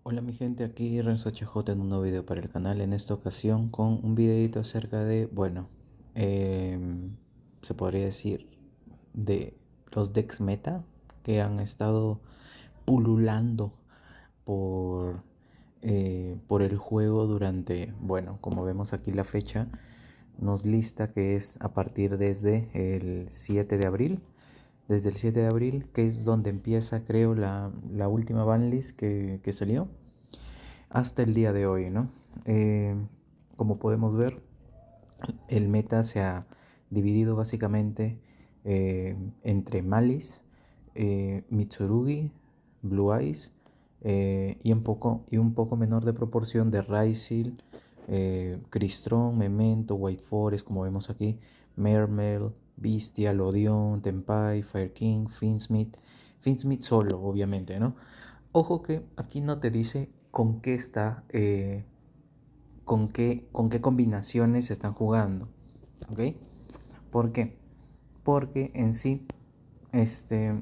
Hola mi gente, aquí Renzo HJ en un nuevo video para el canal, en esta ocasión con un videito acerca de, se podría decir de los decks meta que han estado pululando por, por el juego durante, como vemos aquí la fecha, nos lista que es a partir desde el 7 de abril. Desde el 7 de abril, que es donde empieza, creo, la última banlist que salió hasta el día de hoy, ¿no? Eh, Como podemos ver, el meta se ha dividido básicamente entre Malice, Mitsurugi, Blue Eyes y un poco menor de proporción de Raisil, Crystron, Memento, White Forest, como vemos aquí, Mermel, Bestial, Odeon, Tenpai, Fire King, Finsmith. Finsmith solo, obviamente, ¿no? Ojo que aquí no te dice con qué está, con qué combinaciones se están jugando, ¿ok? ¿Por qué? Porque en sí, este,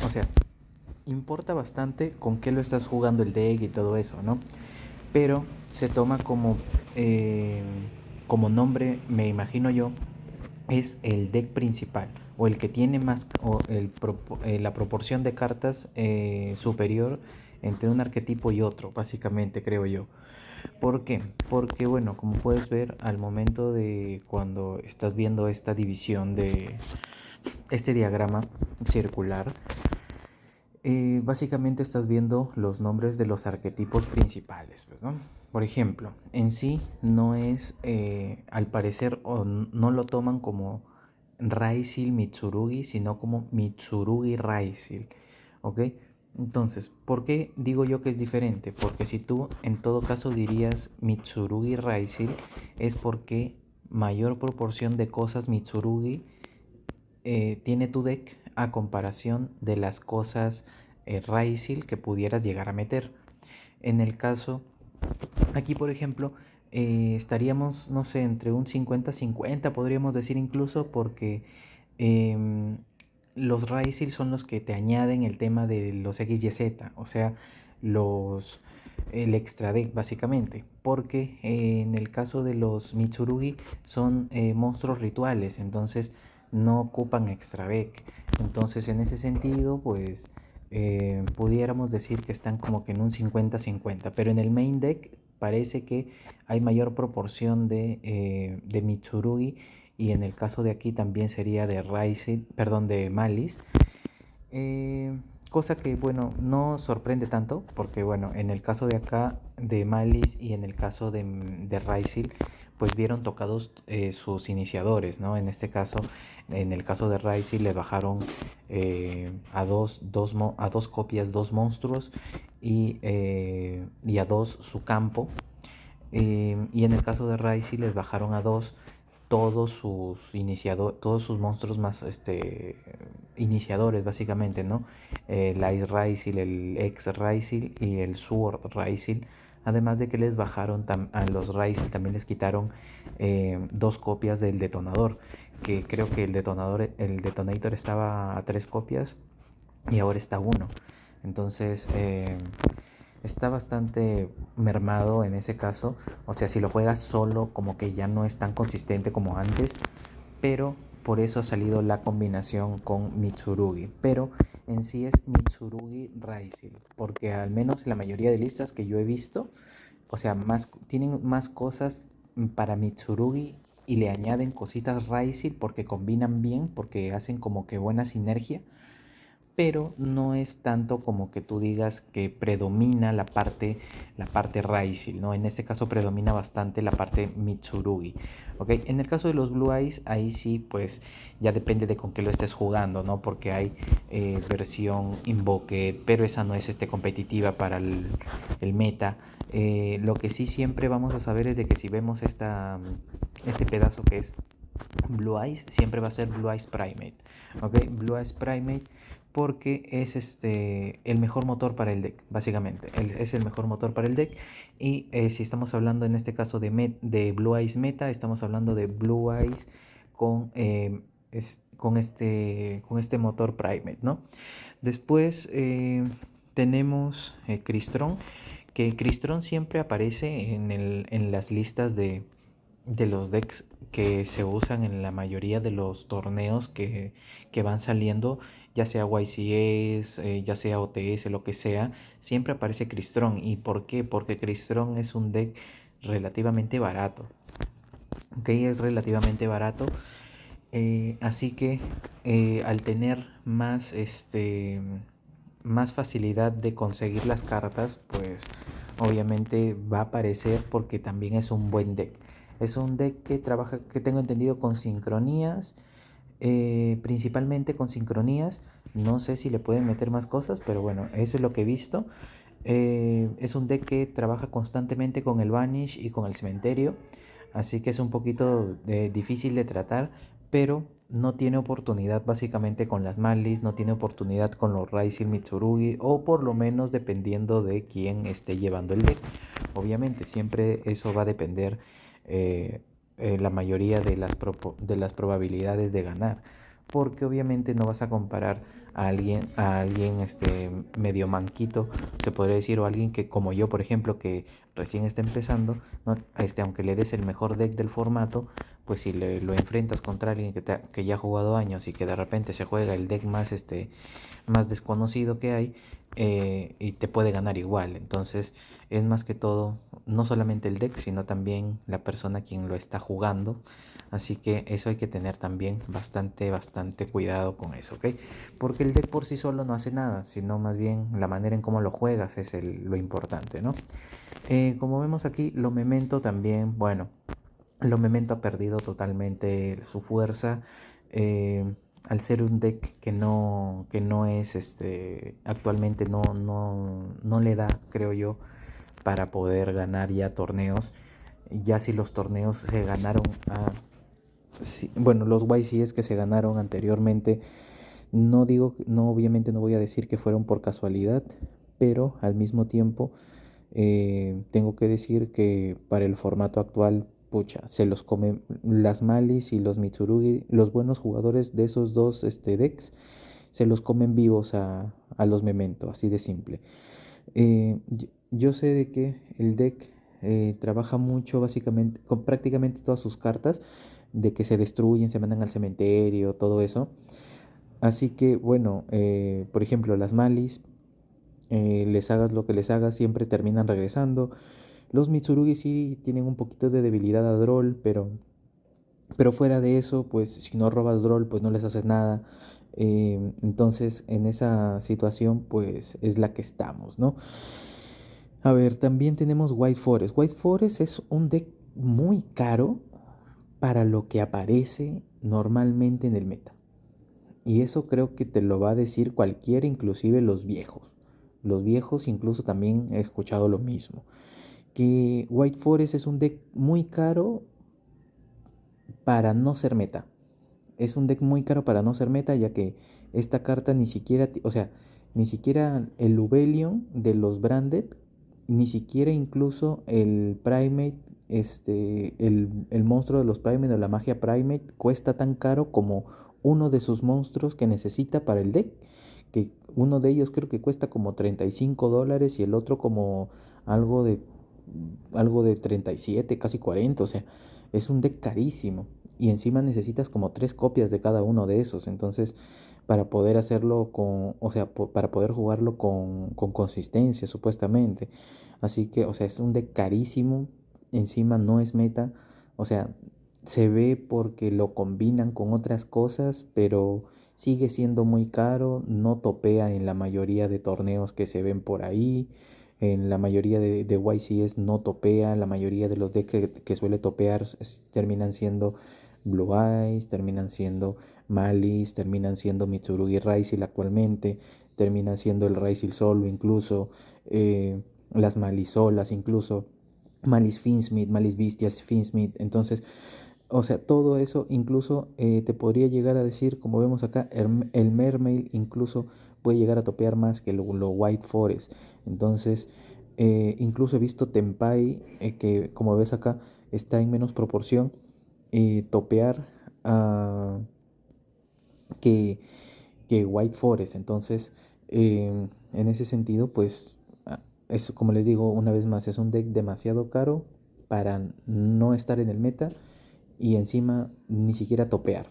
o sea, importa bastante con qué lo estás jugando el deck y todo eso, ¿no? Pero se toma eh, como nombre, me imagino yo, es el deck principal o el que tiene más o la proporción de cartas superior entre un arquetipo y otro, básicamente creo yo. ¿Por qué? Porque bueno, como puedes ver al momento de cuando estás viendo esta división de este diagrama circular, básicamente estás viendo los nombres de los arquetipos principales, pues, ¿no? Por ejemplo, en sí no es, al parecer, o no lo toman como Raisil Mitsurugi, sino como Mitsurugi Raisil, ¿ok? Entonces, ¿por qué digo yo que es diferente? Porque si tú en todo caso dirías Mitsurugi Raisil, es porque mayor proporción de cosas Mitsurugi tiene tu deck a comparación de las cosas Raisil que pudieras llegar a meter. En el caso, aquí por ejemplo, estaríamos, no sé, entre un 50-50, podríamos decir incluso, porque em, los Raisil son los que te añaden el tema de los XYZ, o sea, los el extra deck básicamente, porque en el caso de los Mitsurugi son monstruos rituales, entonces no ocupan extra deck. Entonces en ese sentido, pues pudiéramos decir que están como que en un 50-50, pero en el main deck parece que hay mayor proporción de Mitsurugi, y en el caso de aquí también sería de Raisil, perdón, de Malice. Cosa que, bueno, no sorprende tanto, porque, bueno, en el caso de acá, de Malice, y en el caso de Raisil, pues vieron tocados sus iniciadores, ¿no? En este caso, en el caso de Raisil, le bajaron a dos copias, dos monstruos, y a dos su campo. Y en el caso de Raisil les bajaron a dos todos sus monstruos más iniciadores, básicamente, ¿no? El Ice Raisil, el X Raisil y el Sword Raisil. Además de que les bajaron a los Raisil, también les quitaron dos copias del detonador, que creo que el detonator estaba a tres copias y ahora está a uno. Entonces, está bastante mermado en ese caso. O sea, si lo juegas solo, como que ya no es tan consistente como antes. Pero por eso ha salido la combinación con Mitsurugi. Pero en sí es Mitsurugi Raisil. Porque al menos en la mayoría de listas que yo he visto, o sea, tienen más cosas para Mitsurugi y le añaden cositas Raisil porque combinan bien, porque hacen como que buena sinergia, pero no es tanto como que tú digas que predomina la parte Raisil, ¿no? En este caso predomina bastante la parte Mitsurugi, ¿ok? En el caso de los Blue Eyes, ahí sí, pues ya depende de con qué lo estés jugando, ¿no? Porque hay versión Invoked, pero esa no es competitiva para el meta. Lo que sí siempre vamos a saber es de que si vemos este pedazo que es Blue Eyes, siempre va a ser Blue Eyes Primate, ¿ok? Blue Eyes Primate porque es el mejor motor para el deck, básicamente. Es el mejor motor para el deck. Y si estamos hablando en este caso de Blue Eyes Meta, estamos hablando de Blue Eyes con, con este motor Primate, ¿no? Después tenemos Crystron, que Crystron siempre aparece en las listas de los decks que se usan en la mayoría de los torneos que van saliendo, ya sea YCS, ya sea OTS, lo que sea, siempre aparece Crystron. ¿Y por qué? Porque Crystron es un deck relativamente barato. Ok, es relativamente barato. Así que al tener más facilidad de conseguir las cartas, pues obviamente va a aparecer porque también es un buen deck. Es un deck que trabaja, que tengo entendido, con sincronías, principalmente con sincronías. No sé si le pueden meter más cosas, pero bueno, eso es lo que he visto. Es un deck que trabaja constantemente con el Vanish y con el Cementerio, así que es un poquito difícil de tratar, pero no tiene oportunidad básicamente con las Malis, no tiene oportunidad con los Raizing Mitsurugi, o por lo menos dependiendo de quién esté llevando el deck. Obviamente, siempre eso va a depender la mayoría de las probabilidades de ganar, porque obviamente no vas a comparar a alguien medio manquito, se podría decir, o alguien que como yo, por ejemplo, que recién está empezando, ¿no? Aunque le des el mejor deck del formato, pues si lo enfrentas contra alguien que ya ha jugado años y que de repente se juega el deck más desconocido que hay, y te puede ganar igual. Entonces es más que todo, no solamente el deck, sino también la persona quien lo está jugando. Así que eso hay que tener también bastante cuidado con eso, ¿ok? Porque el deck por sí solo no hace nada, sino más bien la manera en cómo lo juegas es lo importante, ¿no? Como vemos aquí, lo Memento también, bueno, lo Memento ha perdido totalmente su fuerza. Al ser un deck que no es actualmente no le da, creo yo, para poder ganar ya torneos. Ya si los torneos se ganaron bueno, los YCs que se ganaron anteriormente, no digo, no, obviamente no voy a decir que fueron por casualidad, pero al mismo tiempo tengo que decir que para el formato actual, pucha, se los comen las Malis y los Mitsurugi, los buenos jugadores de esos dos decks, se los comen vivos a los Memento, así de simple. Yo sé de que el deck trabaja mucho básicamente con prácticamente todas sus cartas, de que se destruyen, se mandan al cementerio, todo eso. Así que bueno, por ejemplo, las Malis, les hagas lo que les hagas, siempre terminan regresando. Los Mitsurugi sí tienen un poquito de debilidad a Droll, pero fuera de eso, pues si no robas Droll, pues no les haces nada. Entonces, en esa situación, pues es la que estamos, ¿no? A ver, también tenemos White Forest. White Forest es un deck muy caro para lo que aparece normalmente en el meta. Y eso creo que te lo va a decir cualquiera, inclusive los viejos. Los viejos incluso también he escuchado lo mismo. Que White Forest es un deck muy caro para no ser meta. Es un deck muy caro para no ser meta, ya que esta carta ni siquiera, o sea, ni siquiera el Lubellion de los Branded, ni siquiera incluso el Primate, el monstruo de los Primate o la magia Primate cuesta tan caro como uno de sus monstruos que necesita para el deck, que uno de ellos creo que cuesta como $35 y el otro como algo de algo de 37, casi 40, o sea, es un deck carísimo y encima necesitas como 3 copias de cada uno de esos, entonces para poder hacerlo o sea, para poder jugarlo con consistencia supuestamente, así que, o sea, es un deck carísimo, encima no es meta, o sea, se ve porque lo combinan con otras cosas, pero sigue siendo muy caro, no topea en la mayoría de torneos que se ven por ahí. En la mayoría de YCS no topea, la mayoría de los decks que suele topear terminan siendo Blue Eyes, terminan siendo Malis, terminan siendo Mitsurugi Raisil actualmente, termina siendo el Raisil solo incluso, las Malisolas incluso, Malis Finsmith, Malis Bestias Finsmith, entonces, o sea, todo eso incluso te podría llegar a decir, como vemos acá, el Mermail incluso puede llegar a topear más que lo White Forest. Entonces, incluso he visto Tempai, que como ves acá está en menos proporción, topear a que, que White Forest. Entonces, en ese sentido, pues es, como les digo una vez más, es un deck demasiado caro para no estar en el meta y encima ni siquiera topear.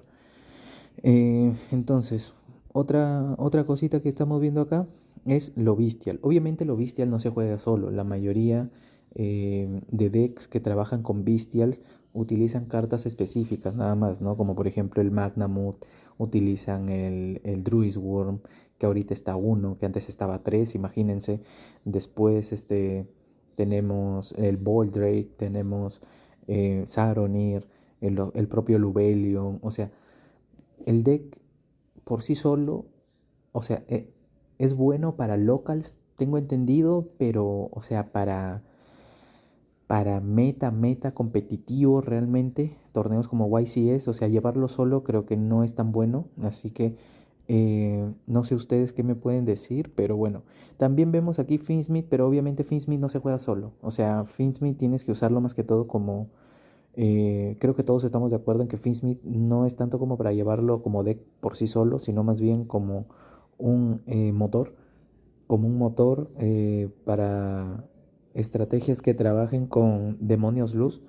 Entonces, otra cosita que estamos viendo acá es lo Bestial. Obviamente lo Bestial no se juega solo. La mayoría de decks que trabajan con Bestials utilizan cartas específicas nada más, ¿no? Como por ejemplo el Magnamuth, utilizan el Druid's Worm, que ahorita está uno, que antes estaba 3, imagínense. Después tenemos el Boldrake, tenemos Saronir, el propio Lubellion, o sea, el deck por sí solo, o sea, es bueno para locals, tengo entendido, pero, o sea, para meta competitivo realmente, torneos como YCS, o sea, llevarlo solo creo que no es tan bueno, así que no sé ustedes qué me pueden decir, pero bueno, también vemos aquí Finsmith, pero obviamente Finsmith no se juega solo, o sea, Finsmith tienes que usarlo más que todo como creo que todos estamos de acuerdo en que Finsmith no es tanto como para llevarlo como deck por sí solo, sino más bien un motor, como un motor para estrategias que trabajen con demonios luz,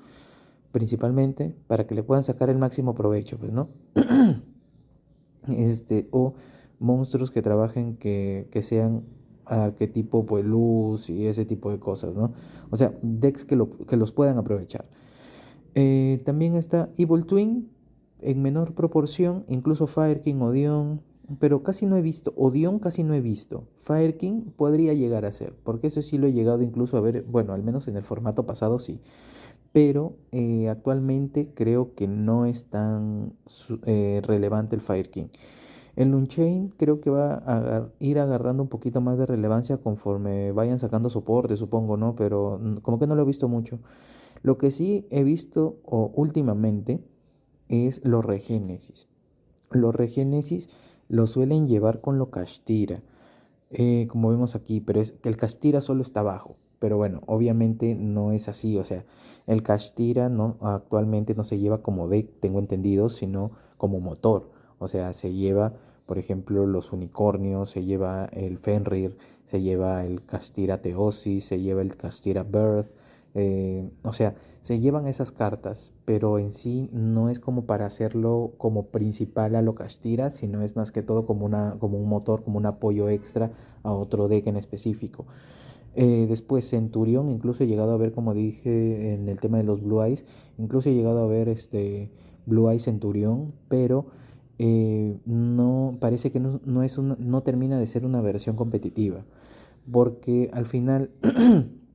principalmente para que le puedan sacar el máximo provecho, pues, ¿no? O monstruos que trabajen que sean arquetipo pues luz y ese tipo de cosas, ¿no? O sea, decks que los puedan aprovechar. También está Evil Twin en menor proporción, incluso Fire King, Odeon, pero casi no he visto, Odeon casi no he visto. Fire King podría llegar a ser, porque eso sí lo he llegado incluso a ver, bueno, al menos en el formato pasado sí, pero actualmente creo que no es tan relevante el Fire King. El Unchained creo que va a ir agarrando un poquito más de relevancia conforme vayan sacando soporte, supongo, ¿no? Pero como que no lo he visto mucho. Lo que sí he visto últimamente es los Regénesis. Los Regénesis lo suelen llevar con lo Kashtira, como vemos aquí, pero es que el Kashtira solo está abajo. Pero bueno, obviamente no es así, o sea, el Kashtira no, actualmente no se lleva como deck, tengo entendido, sino como motor. O sea, se lleva, por ejemplo, los unicornios, se lleva el Fenrir, se lleva el Kashtira Teosis, se lleva el Kashtira Birth, o sea, se llevan esas cartas, pero en sí no es como para hacerlo como principal a lo Kashtira, sino es más que todo como un motor, como un apoyo extra a otro deck en específico. Después Centurión, incluso he llegado a ver, como dije en el tema de los Blue Eyes, incluso he llegado a ver Blue Eyes Centurión, pero no parece que no termina de ser una versión competitiva, porque al final,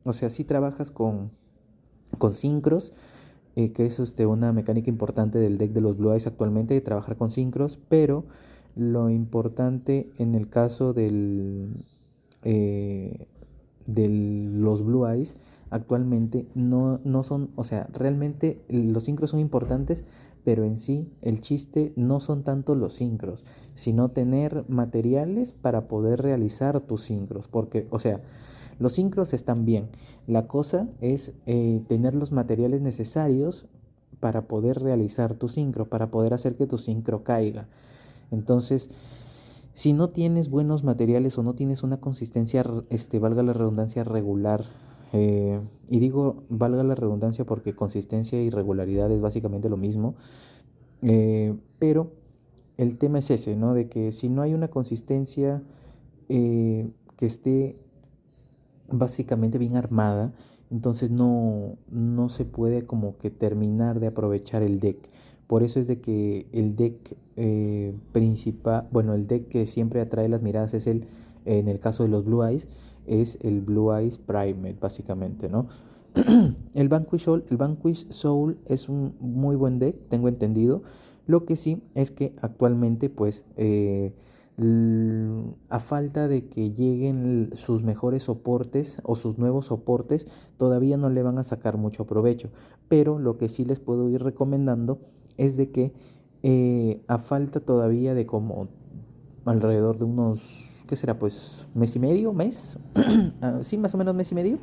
o sea, si trabajas con sincros, que es una mecánica importante del deck de los Blue Eyes actualmente, de trabajar con sincros, pero lo importante en el caso eh, de los Blue Eyes actualmente no son, o sea, realmente los sincros son importantes, pero en sí el chiste no son tanto los sincros, sino tener materiales para poder realizar tus sincros, porque, o sea, los sincros están bien. La cosa es tener los materiales necesarios para poder realizar tu sincro, para poder hacer que tu sincro caiga. Entonces, si no tienes buenos materiales o no tienes una consistencia, valga la redundancia, regular, y digo valga la redundancia porque consistencia y regularidad es básicamente lo mismo, pero el tema es ese, ¿no? De que si no hay una consistencia que esté básicamente bien armada, entonces no se puede como que terminar de aprovechar el deck. Por eso es de que el deck principal, bueno, el deck que siempre atrae las miradas es en el caso de los Blue Eyes, es el Blue Eyes Primate, básicamente, ¿no? El Vanquish Soul es un muy buen deck, tengo entendido. Lo que sí es que actualmente, pues, a falta de que lleguen sus mejores soportes o sus nuevos soportes, todavía no le van a sacar mucho provecho. Pero lo que sí les puedo ir recomendando es de que a falta todavía de como alrededor de unos, ¿qué será? Pues mes y medio, mes, sí, más o menos mes y medio,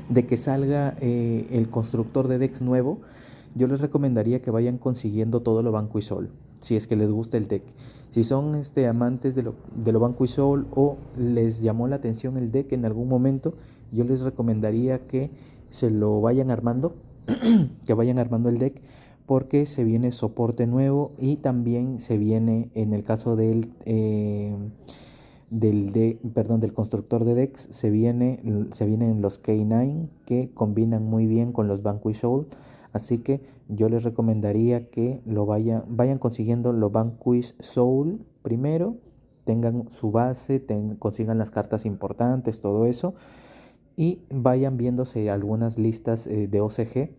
de que salga el constructor de decks nuevo, yo les recomendaría que vayan consiguiendo todo lo Banco y Sol. si es que les gusta el deck. Si son amantes de lo Vanquish Soul o les llamó la atención el deck en algún momento, yo les recomendaría que se lo vayan armando, que vayan armando el deck, porque se viene soporte nuevo y también se viene, en el caso del constructor de decks, se vienen los K9 que combinan muy bien con los Vanquish Soul. Así que yo les recomendaría que vayan consiguiendo los Vanquish Soul primero, tengan su base, consigan las cartas importantes, todo eso, y vayan viéndose algunas listas de OCG.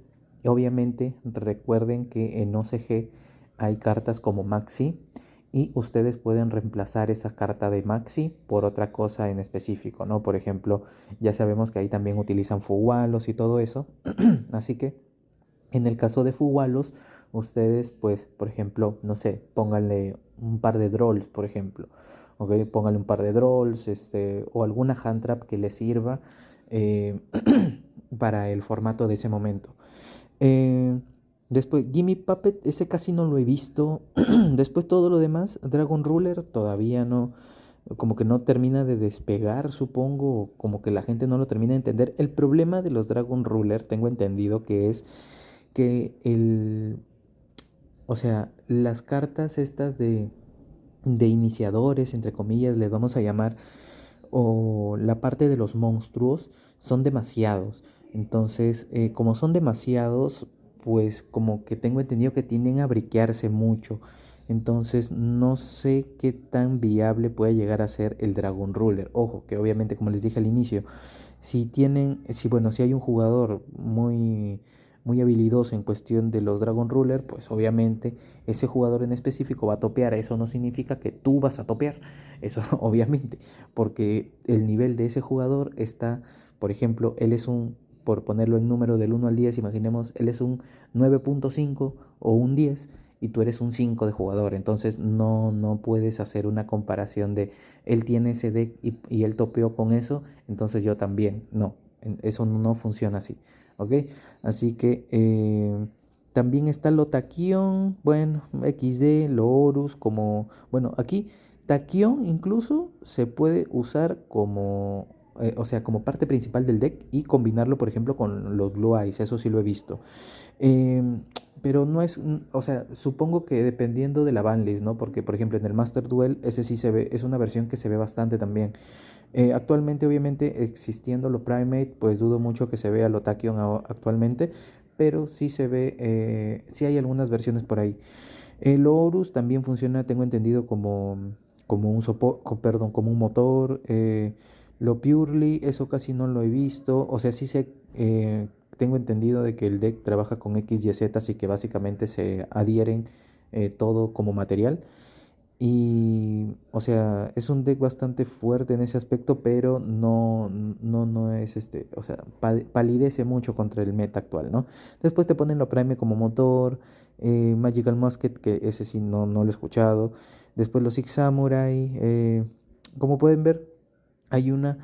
Obviamente recuerden que en OCG hay cartas como Maxi y ustedes pueden reemplazar esa carta de Maxi por otra cosa en específico, ¿no? Por ejemplo, ya sabemos que ahí también utilizan Fuwalos y todo eso. Así que en el caso de Fuwalos, ustedes, pues, por ejemplo, no sé, pónganle un par de Drolls, por ejemplo. ¿Ok? Pónganle un par de Drolls, o alguna hand trap que les sirva eh, para el formato de ese momento. Eh, Después, Gimme Puppet, ese casi no lo he visto. Después todo lo demás, Dragon Ruler todavía no, como que no termina de despegar, supongo, o como que la gente no lo termina de entender. El problema de los Dragon Ruler, tengo entendido que es que o sea, las cartas estas de iniciadores, entre comillas, les vamos a llamar, o la parte de los monstruos, son demasiados. Entonces, como son demasiados, pues como que tengo entendido que tienden a briquearse mucho. Entonces, no sé qué tan viable puede llegar a ser el Dragon Ruler. Ojo, que obviamente, como les dije al inicio, si hay un jugador muy habilidoso en cuestión de los Dragon Ruler, pues obviamente ese jugador en específico va a topear. Eso no significa que tú vas a topear. Eso obviamente, porque el nivel de ese jugador está, por ejemplo, por ponerlo en número del 1 al 10, imaginemos, él es un 9.5 o un 10 y tú eres un 5 de jugador. Entonces no puedes hacer una comparación de él tiene ese deck y él topeó con eso, entonces yo también. No, eso no funciona así. ¿Ok? Así que también está lo Taquión, bueno, XD, lo Horus, como, bueno, aquí Taquión incluso se puede usar como, o sea, como parte principal del deck y combinarlo, por ejemplo, con los Blue Eyes, eso sí lo he visto. Em, pero no es, o sea, supongo que dependiendo de la banlist, ¿no? Porque, por ejemplo, en el Master Duel, ese sí se ve, es una versión que se ve bastante también. Actualmente, obviamente, existiendo lo Primate, pues dudo mucho que se vea lo Tachyon actualmente, pero sí se ve, sí hay algunas versiones por ahí. El Horus también funciona, tengo entendido, como un motor. Lo Purely, eso casi no lo he visto. O sea, sí sé, tengo entendido de que el deck trabaja con X, Y, Z, así que básicamente se adhieren todo como material. Y, o sea, es un deck bastante fuerte en ese aspecto, pero no es o sea, palidece mucho contra el meta actual, ¿no? Después te ponen lo Prime como motor, Magical Musket, que ese sí no lo he escuchado. Después los Six Samurai, como pueden ver, hay una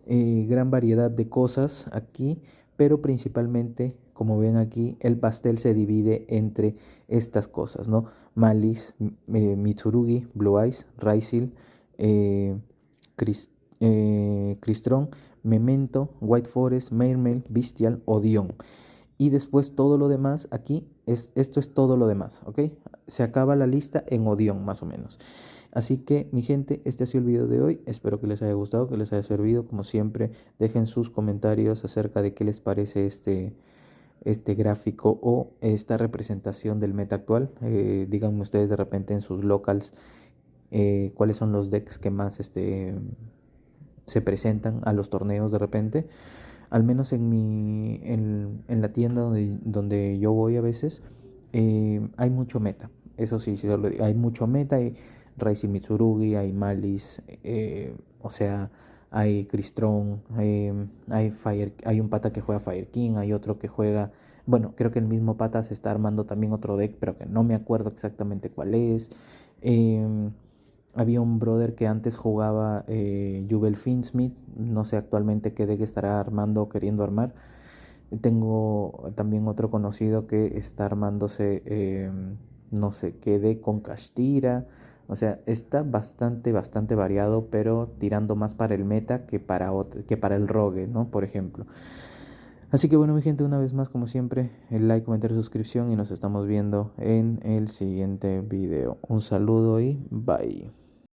gran variedad de cosas aquí, pero principalmente, como ven aquí, el pastel se divide entre estas cosas, ¿no? Malice, Mitsurugi, Blue Eyes, Raisil, eh, Cris- Crystron, Memento, White Forest, Mermail, Bestial, Odion. Y después todo lo demás, esto es todo lo demás, ¿ok? Se acaba la lista en Odion, más o menos. Así que, mi gente, este ha sido el video de hoy. Espero que les haya gustado, que les haya servido. Como siempre, dejen sus comentarios acerca de qué les parece este gráfico o esta representación del meta actual. Díganme ustedes de repente en sus locals cuáles son los decks que más se presentan a los torneos de repente. Al menos en la tienda donde yo voy a veces, hay mucho meta. Eso sí, sí lo digo, hay mucho meta. Hay Raizi Mitsurugi, hay Malice, o sea, hay Crystron, hay un pata que juega Fire King, hay otro que juega. Bueno, creo que el mismo pata se está armando también otro deck, pero que no me acuerdo exactamente cuál es. Em, Había un brother que antes jugaba Jubel Finsmith, no sé actualmente qué deck estará armando o queriendo armar. Tengo también otro conocido que está armándose no sé, quedé con Kashtira. O sea, está bastante variado, pero tirando más para el meta que para el rogue, ¿no? Por ejemplo. Así que bueno, mi gente, una vez más, como siempre, el like, comentario, suscripción y nos estamos viendo en el siguiente video. Un saludo y bye.